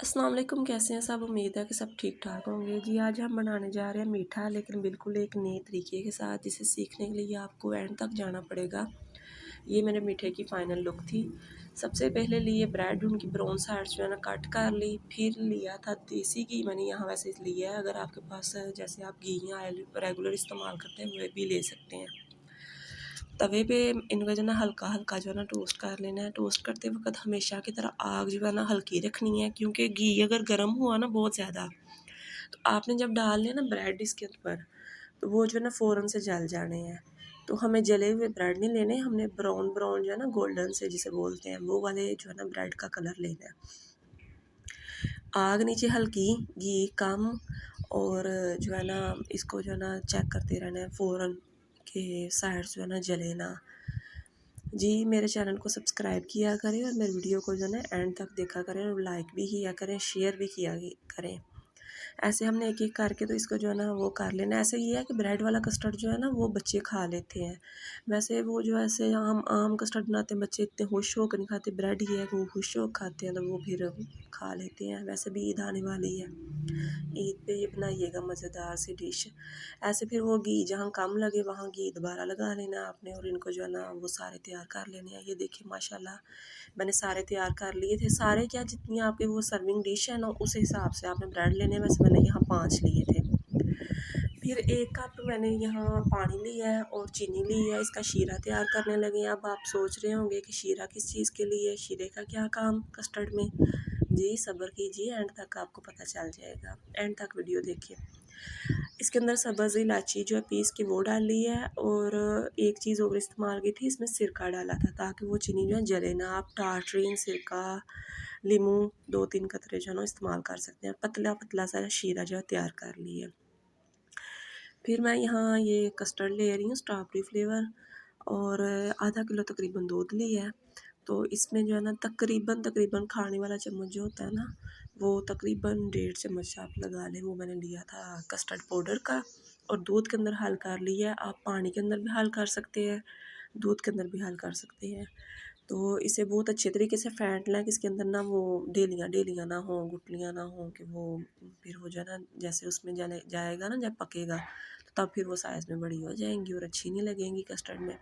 अस्सलाम वालेकुम, कैसे हैं सब। उम्मीद है कि सब ठीक ठाक होंगे। जी आज हम बनाने जा रहे हैं मीठा, लेकिन बिल्कुल एक नए तरीके के साथ। इसे सीखने के लिए आपको एंड तक जाना पड़ेगा। ये मेरे मीठे की फ़ाइनल लुक थी। सबसे पहले लिए ब्रेड, उनकी ब्राउन साइड्स जो है ना कट कर ली। फिर लिया था देसी घी, मैंने यहाँ वैसे लिया है। अगर आपके पास जैसे आप घी या ऑयल रेगुलर इस्तेमाल करते हैं वो भी ले सकते हैं। तवे पे इनको जो है ना हल्का हल्का जो है ना टोस्ट कर लेना है। टोस्ट करते वक्त हमेशा की तरह आग जो है ना हल्की रखनी है, क्योंकि घी अगर गर्म हुआ ना बहुत ज़्यादा तो आपने जब डाल लिया ना ब्रेड इसके ऊपर तो वो जो है ना फ़ौरन से जल जाने हैं। तो हमें जले हुए ब्रेड नहीं लेने, हमने ब्राउन ब्राउन जो है ना गोल्डन से जिसे बोलते हैं वो वाले जो है ना ब्रेड का कलर लेना है। आग नीचे हल्की, घी कम, और जो है ना इसको जो है ना चेक करते रहना है फ़ौरन के साइड्स जो है ना जले ना। जी मेरे चैनल को सब्सक्राइब किया करें और मेरे वीडियो को जो है ना एंड तक देखा करें, और लाइक भी किया करें, शेयर भी किया करें। ऐसे हमने एक एक करके तो इसको जो है ना वो कर लेना। ऐसे ये है कि ब्रेड वाला कस्टर्ड जो है ना वो बच्चे खा लेते हैं। वैसे वो जो ऐसे हम आम कस्टर्ड बनाते हैं बच्चे इतने खुश होकर नहीं खाते, ब्रेड ये है कि वो खुश होकर खाते हैं तो वो फिर खा लेते हैं। वैसे भी ईद आने वाली है, ईद पे ये बनाइएगा मज़ेदार सी डिश। ऐसे फिर वो घी जहाँ कम लगे वहाँ घी दोबारा लगा लेना आपने, और इनको जो है ना वो सारे तैयार कर लेने हैं। ये देखिए माशाल्लाह मैंने सारे तैयार कर लिए थे। सारे क्या, जितनी आपके वो सर्विंग डिश है ना उस हिसाब से आपने ब्रेड लेने हैं। वैसे मैंने यहाँ 5 लिए थे। फिर 1 कप मैंने यहाँ पानी लिया है और चीनी ली है। इसका शीरा तैयार करने लगे हैं। अब आप सोच रहे होंगे कि शीरा किस चीज़ के लिए, शीरे का क्या काम कस्टर्ड में। जी सब्र कीजिए, एंड तक आपको पता चल जाएगा। एंड तक वीडियो देखिए। इसके अंदर सब्ज़ इलायची जो है पीस के वो डाल ली है, और एक चीज़ और इस्तेमाल की थी, इसमें सिरका डाला था ताकि वो चीनी जो है जले ना। आप टाटरीन, सिरका, लीमू 2-3 कतरे जो है ना इस्तेमाल कर सकते हैं। पतला पतला सा शीरा जो है तैयार कर लिया। फिर मैं यहाँ ये कस्टर्ड ले रही हूँ स्ट्रॉबेरी फ्लेवर, और आधा किलो तकरीबन दूध लिया है। तो इसमें जो है ना तकरीबन खाने वाला चम्मच जो होता है ना वो तकरीबन 1.5 चम्मच आप लगा लें, वो मैंने लिया था कस्टर्ड पाउडर का। और दूध के अंदर हल कर लिया है। आप पानी के अंदर भी हल कर सकते हैं, दूध के अंदर भी हल कर सकते हैं। तो इसे बहुत अच्छे तरीके से फेंट लें कि इसके अंदर ना वो डेलियाँ ना हों, गुठलियाँ ना हों, कि वो फिर हो जाए ना जैसे उसमें जाने जाएगा ना जब पकेगा तो तब फिर वो साइज़ में बड़ी हो जाएंगी और अच्छी नहीं लगेंगी कस्टर्ड में।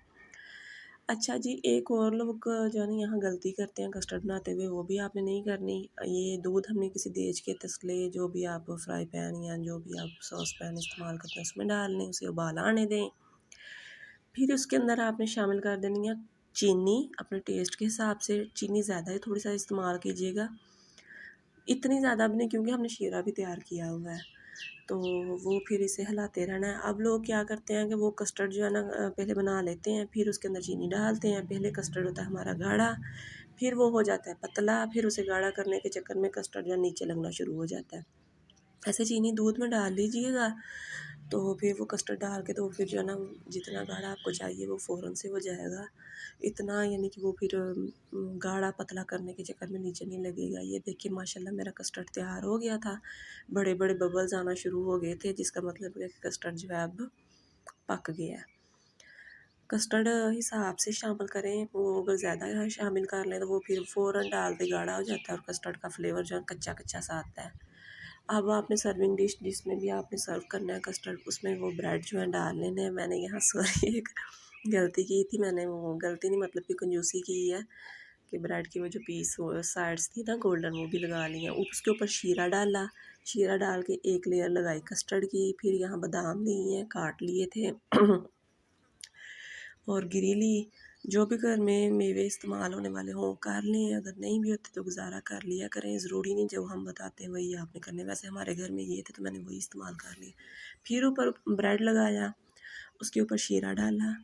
अच्छा जी, एक और लोग जो है ना यहाँ गलती करते हैं कस्टर्ड बनाते हुए, वो भी आपने नहीं करनी। ये दूध हमने किसी देज के तसले, जो भी आप फ्राई पैन या जो भी आप सॉस पैन इस्तेमाल करते हैं उसमें डाल लें, उसे उबाल आने दें। फिर उसके अंदर आपने शामिल कर देनी है चीनी अपने टेस्ट के हिसाब से। चीनी ज़्यादा ही थोड़ी सा इस्तेमाल कीजिएगा, इतनी ज़्यादा भी नहीं क्योंकि हमने शीरा भी तैयार किया हुआ है। तो वो फिर इसे हिलाते रहना है। अब लोग क्या करते हैं कि वो कस्टर्ड जो है ना पहले बना लेते हैं, फिर उसके अंदर चीनी डालते हैं। पहले कस्टर्ड होता है हमारा गाढ़ा, फिर वो हो जाता है पतला, फिर उसे गाढ़ा करने के चक्कर में कस्टर्ड जो है नीचे लगना शुरू हो जाता है। ऐसे चीनी दूध में डाल लीजिएगा, तो फिर वो कस्टर्ड डाल के तो फिर जो है ना जितना गाढ़ा आपको चाहिए वो फ़ौरन से हो जाएगा। इतना यानी कि वो फिर गाढ़ा पतला करने के चक्कर में नीचे नहीं लगेगा। ये देखिए माशाल्लाह मेरा कस्टर्ड तैयार हो गया था। बड़े बड़े बबल्स आना शुरू हो गए थे, जिसका मतलब है कि कस्टर्ड जो है अब पक गया है। कस्टर्ड हिसाब से शामिल करें, वो अगर ज़्यादा शामिल कर लें तो वो फिर फ़ौरन डालते गाढ़ा हो जाता है और कस्टर्ड का फ्लेवर जो है कच्चा कच्चा सा आता है। अब आपने सर्विंग डिश जिसमें भी आपने सर्व करना है कस्टर्ड, उसमें वो ब्रेड जो है डाल लेने हैं। मैंने यहाँ सॉरी एक गलती की थी, मैंने वो गलती नहीं मतलब कि कंजूसी की है कि ब्रेड की वो जो पीस वो साइड्स थी ना गोल्डन वो भी लगा ली हैं। उसके ऊपर शीरा डाला, शीरा डाल के एक लेयर लगाई कस्टर्ड की। फिर यहाँ बादाम लिए हैं, काट लिए थे और गिरी ली। जो भी घर में मेवे इस्तेमाल होने वाले हों कर लें, अगर नहीं भी होते तो गुजारा कर लिया करें। ज़रूरी नहीं जो हम बताते हैं वही आपने करने। वैसे हमारे घर में ये थे तो मैंने वही इस्तेमाल कर लिए। फिर ऊपर ब्रेड लगाया, उसके ऊपर शीरा डाला,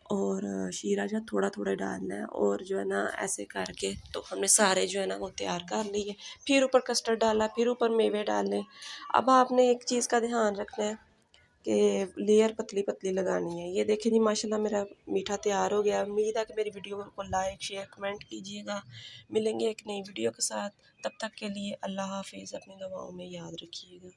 और शीरा जो है थोड़ा थोड़ा डालना है, और जो है ना ऐसे करके तो हमने सारे जो है ना वो तैयार कर लिए। फिर ऊपर कस्टर्ड डाला, फिर ऊपर मेवे डाले। अब आपने एक चीज़ का ध्यान रखना है कि लेयर पतली पतली लगानी है। ये देखिए जी माशाल्लाह मेरा मीठा तैयार हो गया। उम्मीद है कि मेरी वीडियो को लाइक शेयर कमेंट कीजिएगा। मिलेंगे एक नई वीडियो के साथ, तब तक के लिए अल्लाह हाफिज़। अपनी दुआओं में याद रखिएगा।